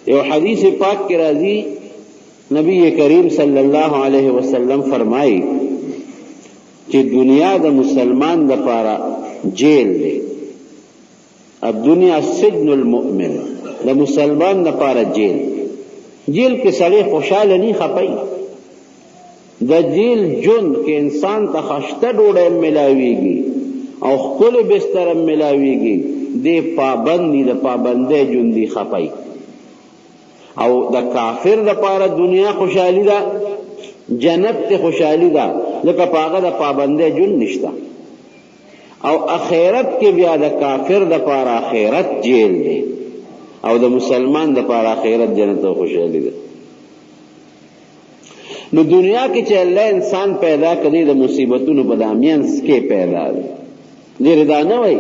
یو حدیث پاک کی راضی نبی کریم صلی اللہ علیہ وسلم فرمائی کہ دنیا دا مسلمان دا پارا جیل دے. اب دنیا سجن المؤمن، دا مسلمان دا پارا جیل کے سڑے خوشحال نہیں خپائی. دا جیل جن کے انسان تا خشتہ ڈوڑے ملاوی گی او خل بستر ملاوی گی دے پابندی دا پابندے جن دی خپائی. او دا کافر دا پارا دنیا خوشحالی دا جنت تے خوشحالی دا لکا پاگا دا پابندے جن نشتا. او اخیرت کے بیا دا کافر دا پارا اخیرت جیل دے او دا مسلمان دا پارا اخیرت جنت و خوشحالی دا. نو دنیا کے چے اللہ انسان پیدا کری دا مصیبتوں نو بدامین سکے پیدا دے دیر دا نوئی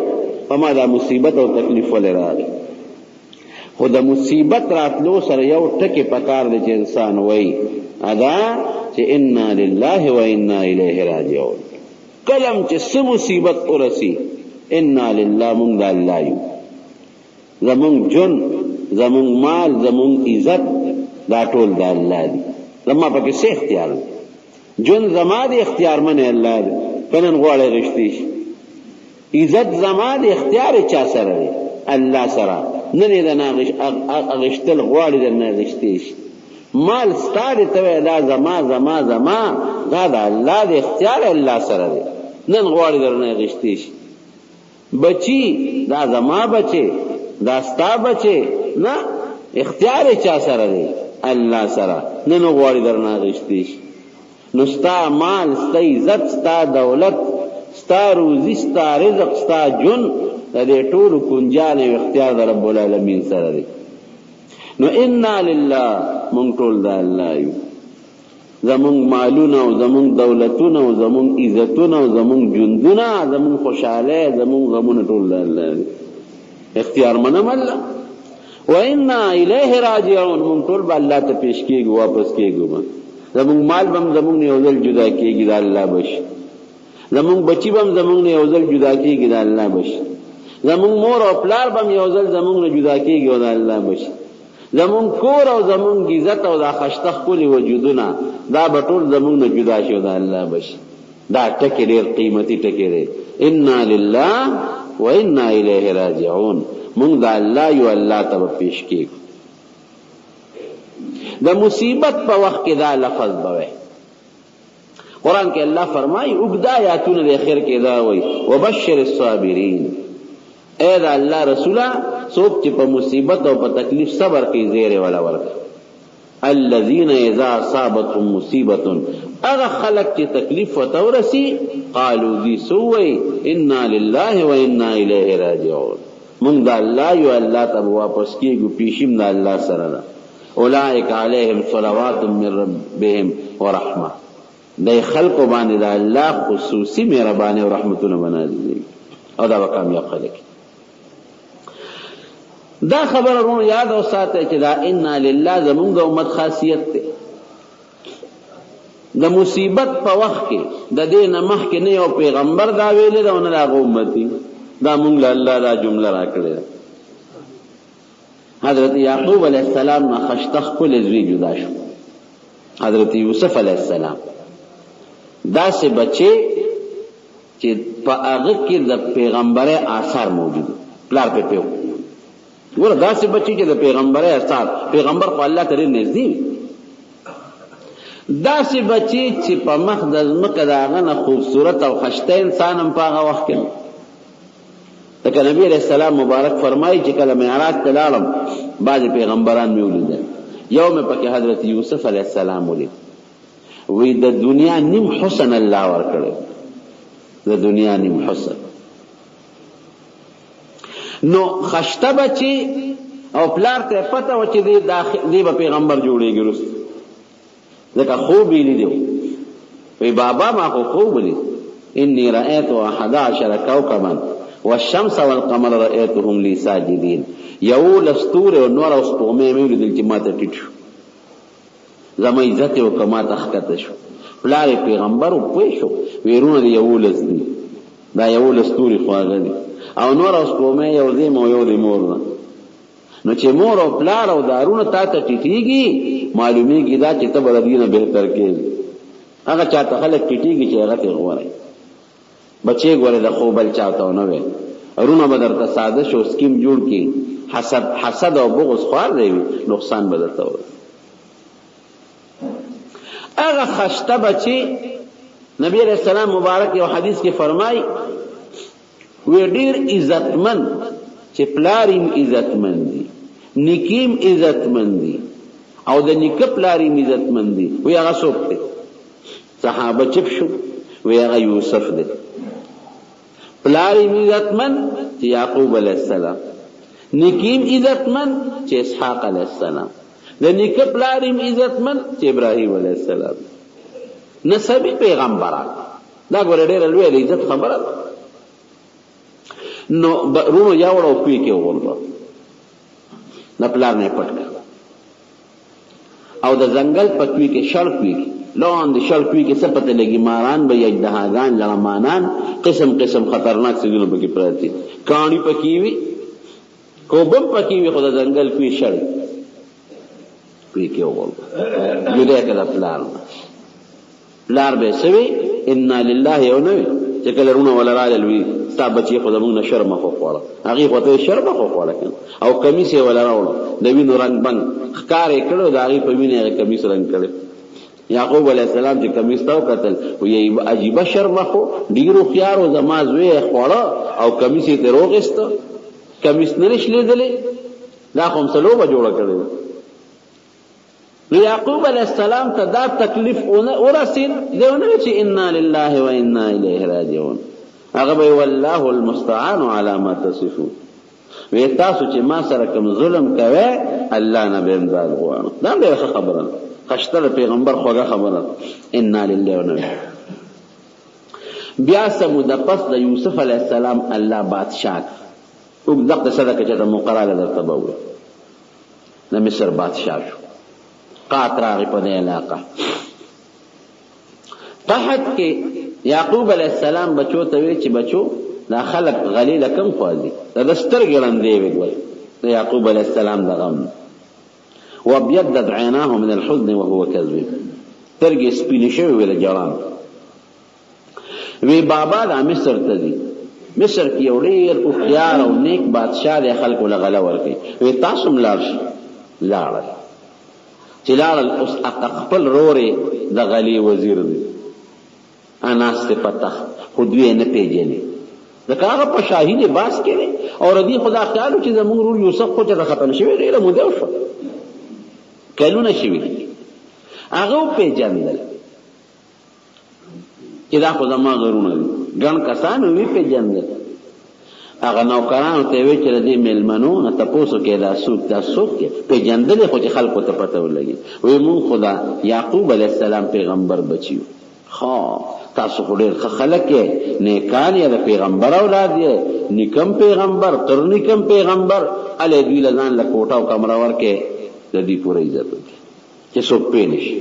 فما دا مصیبت او تکلیف والے را دے. خود مصیبت راتلو سر یو ٹکی پکار دے چے انسان وئی ادا چے انا للہ و انا الیہ راجعون. کلم چے سم مصیبت ارسی انا للہ منگ دا اللہ یو، زمونگ جن زمونگ مال زمونگ عزت دا ٹول دا اللہ دی. زما پاکی سے اختیار دی جن زما دی اختیار من اللہ دی پنن غوڑے غشتیش. عزت زما دی اختیار چا سر دی اللہ سرا ننی دا اغشتل غوڑی دا نغشتیش. مال ستاری توی دا زما زما زما دا دا اللہ دی اختیار اللہ سر دی نن غوڑی دا نغشتیش. بچی دا زما بچے دا ستا بچے نا اختیار چا سر دی اللہ سرا نن غوڑی در نغشتیش. نو ستا مال ستا عزت ستا دولت ستا روزی ستا رزق ستا جن دا دے طول کنجال اختیار دا رب العالمین سر دی. نو انا للہ منگ طول دا اللہ یو، زمونگ مالونا و زمونگ دولتونا و زمونگ عزتونا و زمونگ جندونا زمونگ خوشحالے زمونگ غمونا طول دا اللہ دی. اختیار منم اللہ و انا الیہ راجعون. منگ طول با اللہ تا پیش کیے گو واپس کیے گو. زمونگ مال بم زمونگ نے اوزل جدا کیے گی دا اللہ بش. زمونگ بچی بم زمونگ نے اوزل جدا کیے گی دا اللہ بش. زمونگ مور او پلار بم یوزل زمونگ نے جدا کیے گی دا اللہ بش. زمونگ کور او زمونگ عزت او دا خشتخ کلی وجودنا دا بطول زمونگ نے جدا شو دا اللہ بش. دا ٹکی دیر قیمتی ٹکی دیر انا للہ و انا الیہ راجعون. منگ دا اللہ یو اللہ تب پیش کی. دا مصیبت پا وقت کے دا لفظ بوے قرآن کے اللہ فرمائی اگدا یاتون دے خیر کے دا وی وبشر الصابرین. اے دا اللہ رسولہ سوک چی پا مصیبت و پا تکلیف صبر کی زیر والا ورک. الذین اذا اصابتهم مصیبت اغا خلق چی تکلیف و تورسی قالو دی سوئی انا للہ و انا الیہ راجعون. منگ دا اللہ یو اللہ تب واپس کی گو پیشم دا اللہ سرنا. اولئک علیہم صلوات من ربهم ورحمہ. دے خلق بانے دا اللہ خصوصی میرا بانے و رحمتون بنا دی او دا کامیاب خلق. دا خبر رون یاد او ساتے چی دا انا للہ زمونگ دا امت خاصیت تے. دا مصیبت پا وقت کے دا دے نمح کے نیو پیغمبر دا ویلے دا انہا دا امتی دا مونگ اللہ دا جملہ را کرے. حضرت یعقوب علیہ السلام نا خشتخ کل ازوی جدا شو. حضرت یوسف علیہ السلام دا سے بچے چی پا اغد کی دا پیغمبر آثار موجود پلار پہ پیو گولا دا سے بچے چی دا پیغمبر آثار پیغمبر کو اللہ ترین نزدی دا سے بچے چی پا مخدز مکد آغانا خوبصورت او خشتہ انسانم پا آغا وقت کرن. لیکن نبی علیہ السلام مبارک فرمائی چی کل معراج تلالم بعض پیغمبران میں ولید یوم پاک حضرت یوسف علیہ السلام ولید وی دا دنیا نیم حسن اللہ ورکڑے. دا دنیا نیم حسن نو خشتہ بچی او پلار تے پتہ وچی دی با پیغمبر جوڑے گی رست لیکن خوبی لی دیو وی بابا ما کو خوب لی انی رأیتو احد عشر کوکبا والشمس والقمر رأیتهم لی ساجدین. یو لستور و نور و سپومے میولی دل چی ماتا ٹیٹشو زما عزت و کما تخکت شو. پلار پیغمبر پویشو ویرون دی یولس دی دا یولس توری خواغ دی او نور اس پومے یو دیم و یو دی مورنا نو چې مور او پلار او دارونه تا ته ټیټیږي معلومیږي دا چې ته به د دینه بهتر کېږي. هغه چاته خلک ټیټیږي چې هغه ته غوړي بچي ګوره د خو بل چاته نه وي ارونه به درته ساده شو سکیم جوړ کی حسد او بغض خوار دی نقصان به درته وي. هغه خشته بچي نبی علیہ السلام مبارک یو حدیث کې فرمای وی ډیر عزتمن چې پلاریم عزتمن دي نکیم عزتمن دي او د نیک پلاریم عزتمن دي وی هغه څوک دی صحابه چپ شو وی هغه یوسف دی پلاریم عزتمن چې یعقوب علیہ السلام نکیم عزتمن چې اسحاق علیہ السلام د نیک پلاریم عزتمن چې ابراهیم علیہ السلام نسبی پیغمبران دا ګوره ډېره لویه د عزت خبره ده. نو رونو یاوړه او کوی کې وغورځه د پلار نه پټ کړه او د ځنګل په کوی کې شړ کوی لاندې شړ کوی کې څه پته لګي ماران به اژدهاګان لړمانان قسم قسم خطرناک څیزونه پکې پراته کاڼي پکې وي کوبم پکې وي خو د ځنګل کوی شړ کوی کې وغورځه جدا کړه پلار به سوي ان لله یو نوي چې کله رونه ولا راځل وي ستا بچي خو زمونږ نه شرمه خو خوړه هغې خو ته شرمه خو خوړه او کمیس یې ولا راوړو د وینو رنګ بنګ ښکار یې کړو د هغې په وینې هغې کمیس رنګ کړی یعقوب علیه السلام چې کمیس ته وکتل وی عجیبه شرمه خو ډېر هوښیار و زما زوی یې خوړه او کمیس یې ترې روغېسته کمیس نه دی شلېدلی دا خو همسه لوبه جوړه کړې وه. یعقوب علیہ السلام ته دا تکلیف ورسید دیونه چې انا لله و انا الیه راجعون هغه به والله المستعان علی ما تصفون وی تاسو چې ما سره کوم ظلم کوي الله نه به امداد غواړم دا ډېره خبره خشته پیغمبر خوږه خبره انا لله و انا بیا سمود پس د یوسف علیہ السلام الله بادشاہ او دغه صدقه چې مقرره درته بوله د مصر بادشاہ شو قات راغی په دې علاقه قحط کې یعقوب علیہ السلام بچو ته وی چې بچو دا خلق غلیله کم خوازي دا سترګې لاندې وي د یعقوب علیہ السلام د غم وابيضت عيناه من الحزن وهو كذب سترګې سپینې شوې وي د جړان وی بابا د مصر ته ځي مصر کې یو ډېر هوښیار او نیک بادشاہ د خلکو له غله ورکوي وی تاسو هم لاړ شئ لاړل چې لاړل اوس خپل رورې د غلې وزیر دی اناس ته پته خو دوی نه پیژني ځکه هغه په شاهي لباس کې دی او ردي خدا خیال چې زموږ رور یوسف خو چې ختم شوی ډېره موده وشوه کلونه شوي هغه وپېژندل چې دا خو زما غرونه دي ګڼ کسان وی پیژندل هغه نوکرانو ته وی چې د دې میلمنو نه تپوسو کې دا څوک دا څوک پیژندل خو چې خلکو ته پته ولګي وی مونږ خدا یعقوب علیہ السلام پیغمبر بچیو ها تاسو خو ډېر ښه خلک یې نیکان یې د پیغمبر اولاد یې نیکم پیغمبر تر نیکم پیغمبر هلې دوی له ځان له کوټه او کمره ورکې د دې پوره عزت وکړي چې څوک پوه نه شي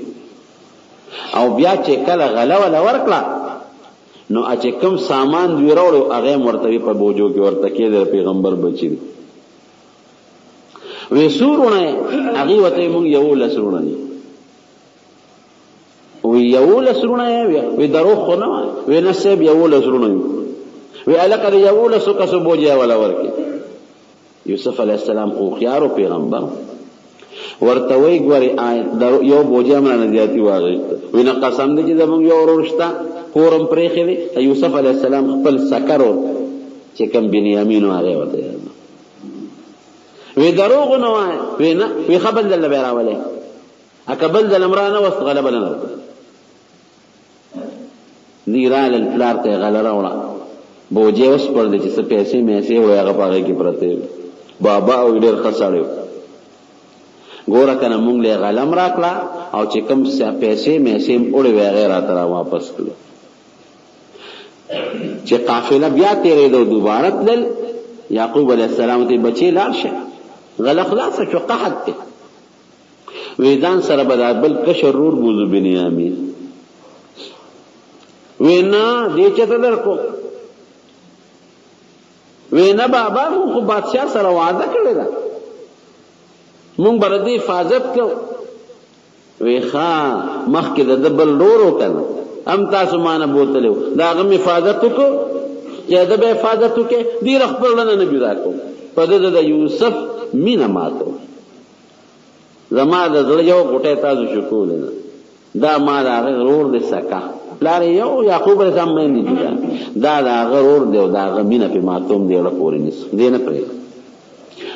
او بیا چې کله غله وله ورکړه نو چې کوم سامان دوی راوړو هغه مرتبه په بوجو کې ورته کېده پیغمبر بچی دی وی سورونه هغه وته مونږ یو لسرونه دي وی یو لسرونه وی درو خو نه وی نسب یو لسرونه وی الکه یو لسو کسو بوجا ولا ورکی یوسف علیہ السلام خو خيار پیغمبر ورته وی ګوري یو بوجا مله زیاتی واغی وی نه قسم دې چې زمونږ یو ورشتا کورم پرېخې دی یوسف علیہ السلام خپل سکرو چې کوم بنیامین هغه وته وی دروغ نه وای وی نه وی خبل دل به راولې اکبل دل امرانه وست غلب نه دیرال الفلار ته غلره وړه بوجه اوس پر دې چې څه پیسې مېسې وړه هغه پاره کې پرته بابا او ډېر خساړو ګوره کنه مونږ له غلم راکړه او چې کوم پیسې مېسې وړه وغیرہ تر واپس کړو چې قافله بیا تیرې دو دوباره تل یعقوب علیہ السلام ته بچی لاړ شه غل خلاص شو قحط ته ویدان سره برابر کشر رور بوزو بنیامین وینا دې چته درکو وینا بابا خو بادشاہ سره وعده کړی دا مونږ به د دې حفاظت کوو. وی ښه مخکې د ده بل ورور و که نه هم تاسو مانه بوتلی و د هغه م حفاظت وکړو چې ده به حفاظت وکړې ډېره خپل ړنه نه جدا کوو. په ده د یوسف مینه ماتو. زما د زړه یو غوټی تاسو شو کولی نه دا ما د هغه ورور دی سکه پلار یو یعقوب علیه السلام باندې جدا دا د هغه ورور دی او د هغه مینه پې ماتوم دی اړه پورې نیسم دې نه پرېږدم.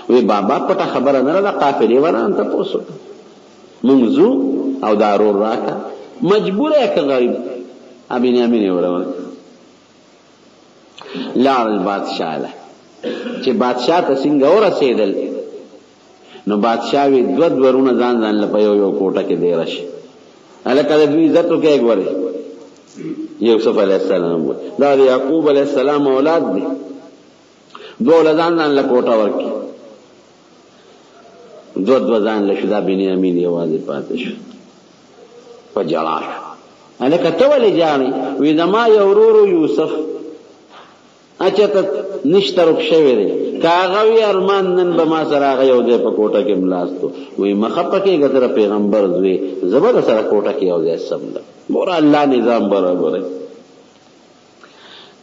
وی بابا پټه خبره نه ده قافلې وران تپوس وکړه مونږ ځو او دا ورور راکړه مجبوره یې که غریب بنیامین یې ورور لاړل بادشاه له چې بادشاه ته څنګه ورسېدل نو بادشاه وی دوه ورونه ځان ځان له په یو یو کوټه کې دیره شي هلکه د دوی عزت وکړئ ګورئ یوسف علیه السلام دا د یعقوب علیه السلام اولاد دی دوه له ځان ځان له کوټه ورکړي دوه ځان له شو دا بنیامین یوازې پاتې شو په ژړا شو. هلکه ته ولې ژاړې؟ وی زما یو ورور یوسف اچته نشته رک شوی دی که هغه وي ارمان نن به ما سره هغه یو ځای په کوټه کې ملاستو. وی مه خفه کېږه ته د پیغمبر زوی زه به در سره کوټه کې یو ځای سمدم. ګوره الله نظام برابروي.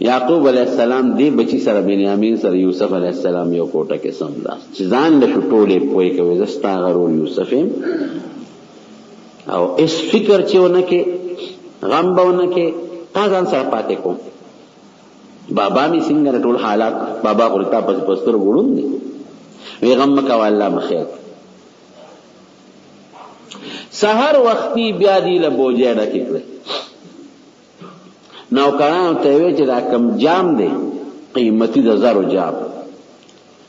یعقوب علیه السلام دې بچی سره بنیامین سره یوسف علیه السلام یو کوټه کې سملاست چې ځان له شو ټولې پوهې کوي زه ستا هغه ورور یوسف یم او اس فکر چې ونه کې غم به ونه کې تا ځان سره پاتې کوم. بابا می څنګه ټول حالات بابا خو تا پس پستر ګړون دي وی غم مکوه الله مخیر. سحر وختي بیا دی له بوجې ډکې کړې نوکرانو ته وی چې دا کم جام دی قیمتي د زرو جام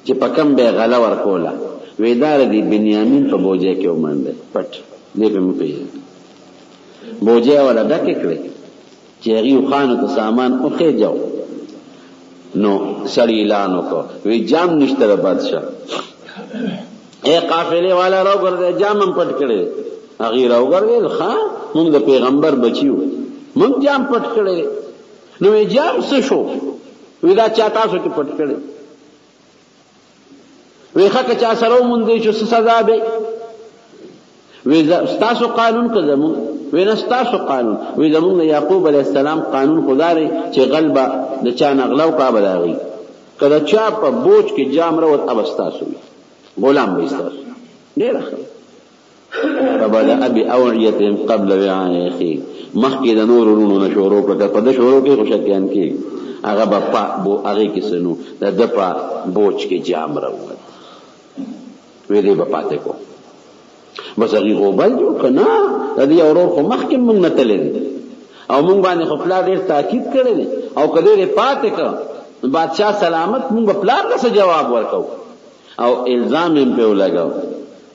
چې په کم به غله ورکوله وی دا دی بنیامین په بوجې کې ومنډه پټ دې په مو پیژنه بوجې ولا ډکې کړې چې هغې خانو ته سامان وخېجاو نو سړي اعلان وکړ وی جام نشته د بادشاه اے قافلې والا راوګرځه جام هم پټ کړی هغې راوګرځېد ښه موږ د پیغمبر بچي وو موږ جام پټ کړی نو وی جام څه شو وی دا چا تاسو کې پټ کړی وی ښه که چا سره وموندی چې څه سزا دی وی ستاسو قانون که زمونږ وی نه ستاسو قانون وی زمونږ د یعقوب علیه السلام قانون خو دا دی چې غل به د چا نغله وکړه به د هغې که د چا په بوج کې جام راوت به ستاسو وي غلام به ستاسو ډېره ښه فبدأ بأوعيتهم قبل وعاء أخيه مخکې د نورو وروڼو نه شروع کړه په ده شروع کې خو شکیان کېږي هغه به هغې کې څه نو د ده په بوج کې جام راووت وی دی به پاتې کو بس هغې غوبل جوړ که نه د دې یو ورور خو مخکې مونږ نه تللی دی او مونږ باندې خو پلار ډېر تاکید کړی دی او که دې پاتې کړه بادشاه سلامت مونږ به پلار ته څه جواب ورکو او الزام یې پې ولګو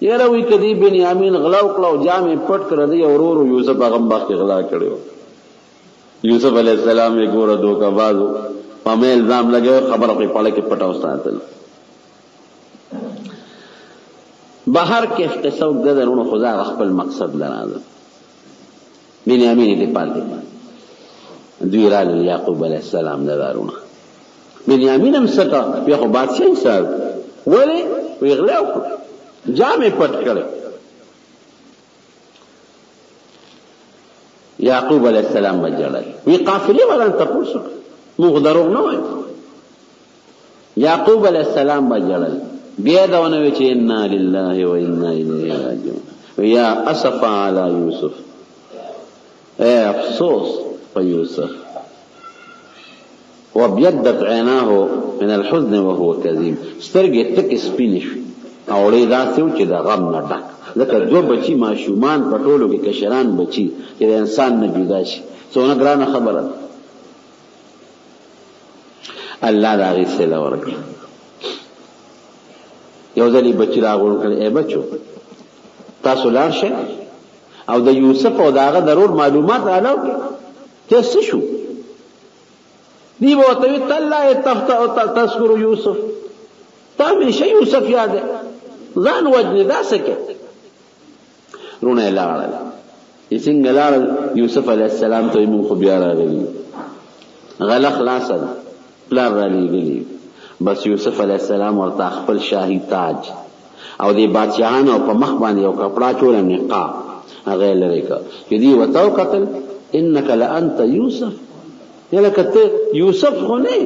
یاره وی که دې بنیامین غلا وکړه او جام یې پټ کړه د یو ورور یوسف هغه هم باغ کې غلا کړی و یوسف علیه السلام یې ګوره دوکه باز و په مې الزام لګوي خبره خو یې پړه کې پټه وساتل بهر کې اختصاص ګذرونو خدا خپل مقصد لرازم بنیامین دې پاتې دوی راغلل یعقوب علیه السلام دارونه بنیامین هم سکا بیا خو بادشاه صاحب ولې وی غلا وکړه جام یې پټ کړی یعقوب علیه السلام به ژړل وی قافلې والا تپوس وکړه موږ دروغ نه وایو یعقوب علیه السلام به ژړل بیا دا ونه وی چې انا لله و انا الیه راجعون یا اسف علی یوسف اے افسوس په یوسف وابيضت عیناه من الحزن وهو کظیم سترګې تکې سپینې شوې اوړې داسې و چې د غم نه ډک ځکه دوه بچي ماشومان په ټولو کې کشران بچي چې د انسان نه جدا شي څونه ګرانه خبره الله د هغې صله ورکړه یو ځل یې بچي راغونډ کړی ای بچو تاسو لاړ شئ او د یوسف او د هغه د رور معلومات رالاو کړئ چې څه شو دی به ورته وي تالله تذکر یوسف تا همیشه یوسف یاد دی ځان وجنې دا څه کې رونه یې لاړل چې څنګه لاړل یوسف علیه السلام ته یې مونږ خو بیا راغلي غله خلاصه ده پلار را لېږلي بس یوسف علیه السلام ورته خپل شاهي تاج او دی بادشاہان او په مخ باندې یو کپڑا چول نقاب هغه لري کا چې دی وتاو قتل انک لانت یوسف یلکه ته یوسف خو نه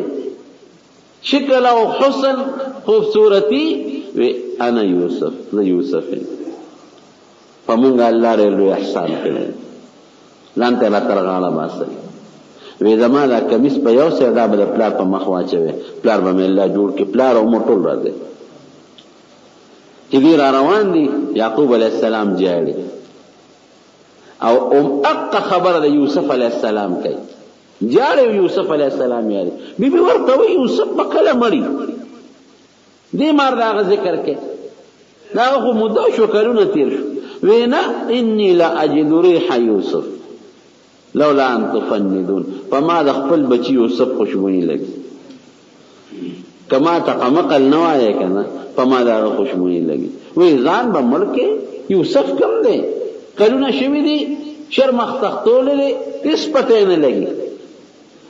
شکل او حسن خوبصورتی وی انا یوسف زه یوسف فمونږ الله لري احسان کړی لان ته لا ترغاله باسي وی زما دا کمیس په یو سر دا بل پلار په مخ واچوي پلار به الله جوړ کې پلار او موټول راځي چې وی را روان دي یعقوب علی السلام جاړي او اق خبر د یوسف علی السلام کوي جاړي یوسف علی السلام یاري بیبي ورته وی یوسف په کله مړی دې مار دا ذکر کې دا خو مدو شو کلونه تیر شو وینا انی لا اجد ریح یوسف لولا ان تفندون فما د خپل بچی یوسف خوشبوئی لګي کما تقمقل نوایه کنه فما دا خوشبوئی لګي وی ځان به مړ کې یوسف کم دی کلونه شوی دی شرم تختول دی هیڅ پته نه لګي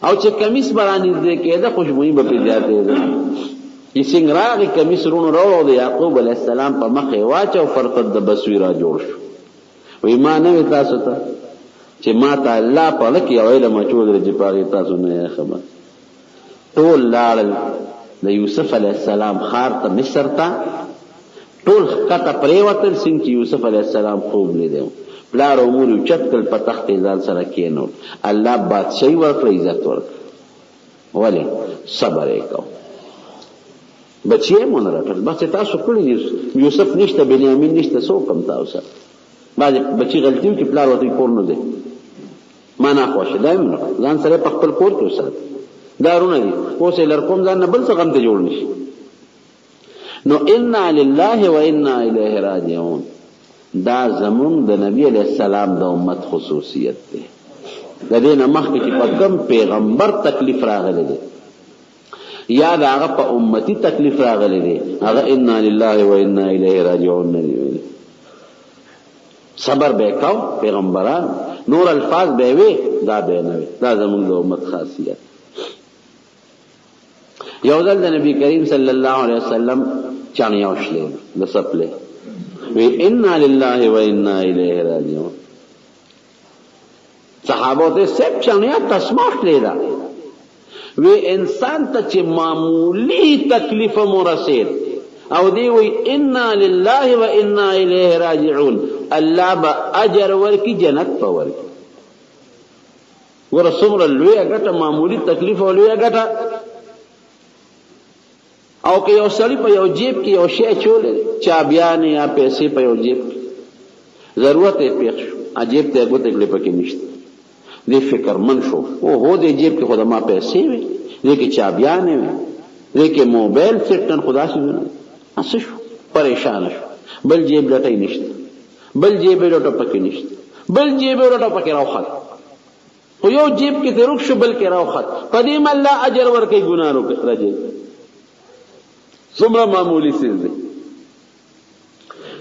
او چې کمیس برانی دې کې دا خوشبوئی به پیدا دی چې څنګه راغی کمیس رونو راو دی یعقوب علی السلام په مخ واچو فرقد د بصیرا جوړ شو وی ما نه تاسو ته چې ما ته الله په لکه یو علم چول رځي پاره تاسو نه خبر ټول لاړل د یوسف علی السلام خار ته مصر ته ټول کته پریوتل څنګه یوسف علی السلام خوب لیدو پلار امور چتکل په تخت ځان سره کېنو الله بادشاہي ورکړ عزت ورکړ ولی صبر وکاو بچی مون راټل بس تاسو کړی یوسف نشته بنیامین نشته سو کم تاسو باندې بچی غلطیو کې پلار ورته کور نه دی معنا خوښ دی ځان سره په خپل کور کې وسات دارونه دي اوس لرکوم ځان نه بل څه غم ته جوړ نشي نو انا لله و انا الیه راجعون دا زمون د نبی علیہ السلام د امت خصوصیت ده د دې نه مخکې چې په کوم پیغمبر تکلیف راغلی دی یا دا هغه په امتی تکلیف راغلی دی هغه انا لله و انا الیه راجعون نه دی صبر به کاو پیغمبران نور الفاظ به وي دا به نه وي دا زموږ د امت خاصیت یو ځل د نبی کریم صلی الله علیه وسلم چانیاو شلې د سپلې وی انا لله و انا الیه راجعون صحابه ته سب چانیا تسمح لیدا وی انسان ته چې معمولی تکلیف مرسید او دی وی انا لله و انا الیه راجعون الله با اجر ورکی جنت په ورکی ورسوم لوی غټه معمولی تکلیف او لوی غټه او که یو سړی په یو جیب کې یو شی چولې چابیان یا پیسې په یو جیب ضرورت یې پیښ شو عجیب ته غوته کړې پکې نشته دې فکر من شو او هو دې جیب کې خدای ما پیسې وي دې کې چابیان وي دې کې موبایل سیټن خدا شي اسه شو پریشان شو بل جیب لټای نشته بل جیب لټه پکې نشته بل جیب لټه پکې راوخت خو یو جیب کې ته رک شو بل کې راوخت قدیم الله اجر ورکې ګناه راځي څومره معمولی سیز دی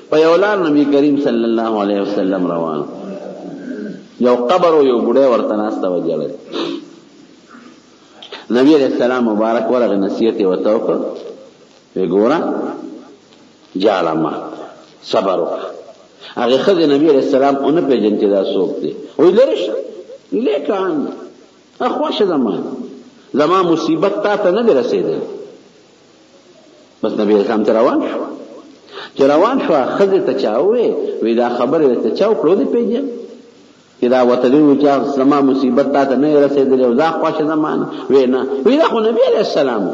په یو لار نبی کریم صلی الله علیه وسلم روان یو قبر او یو بډای ورته ناسته وجړل نبی علیہ السلام مبارک ورغه نصیحت وته وکړ وګوره جالما صبر وکړه هغه خدای نبی علیہ السلام اون په جن کې دا سوق دی وې لرش لیکان اخواش زمان مصیبت تا ته نه رسیدل بس نبی اسلام ته روان شو چې روان شو خزه ته چاوي وی دا خبره ته چاو کړو دی پیږي چې دا وته دی چې زما مصیبت ته نه رسیدلې او دا خوښه زمان وینا وی دا خو نبی علیہ السلام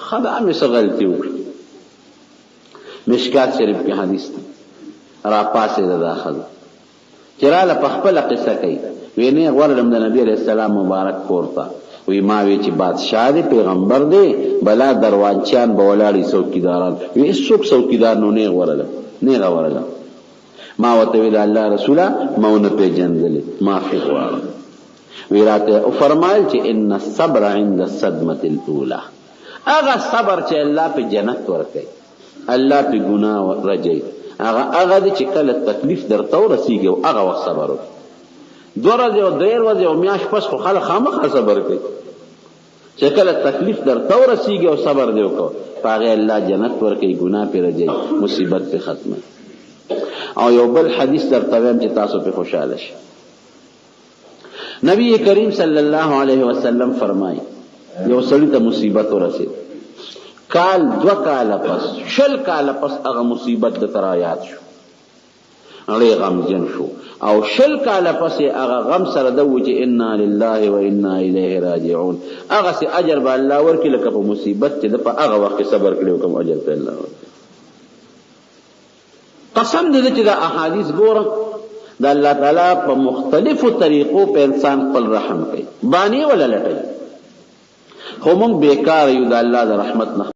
خدای مې غلطي وکړه مشکات شریف کې حدیث را پاسه ده داخله چراله په خپل قصه کوي وینه ورلم د نبی علیہ السلام مبارک پورته وی ما وی چې بادشاہ دی پیغمبر دی بلا دروانچان بولاړي څوکیداران وی څوک څوکیدار نو نه ورله ما وته وی د الله رسوله مون په جنزل معافي غواړم وی راته او فرمایل چې ان الصبر عند الصدمه الاولى اغه صبر چې الله په جنت ورکړي الله په ګناه رجي هغه چې کله تکلیف درته ورسیږي او هغه وخت صبر وکړي 2 ورځې او 3 ورځې او میاش پس خو خلک خامخا صبر کوي چې کله تکلیف درته ورسیږي او صبر دی وکړو پاغه الله جنت ورکوي ګناه پې رجي مصیبت پې ختمه او یو بل حدیث درته وایم چې تاسو پې خوشاله شئ نبی کریم صلی الله علیه وسلم فرمایي یو سړي ته مصیبت ورسید کال 2 کاله پس 20 کاله پس هغه مصیبت د ترایات شو هغه غمجن شو او 20 کاله پس هغه غم سره د وجه انا لله و انا الیه راجعون هغه سي اجر به الله ورکړي لکه په مصیبت چې د په هغه وخت صبر کړو کوم اجر ته الله ورکړي قسم دې چې دا احادیث ګورم دا الله تعالی په مختلفو طریقو په انسان خپل رحم کوي باندې ولا لټي خو مونږ بیکار یو د الله د رحمت نه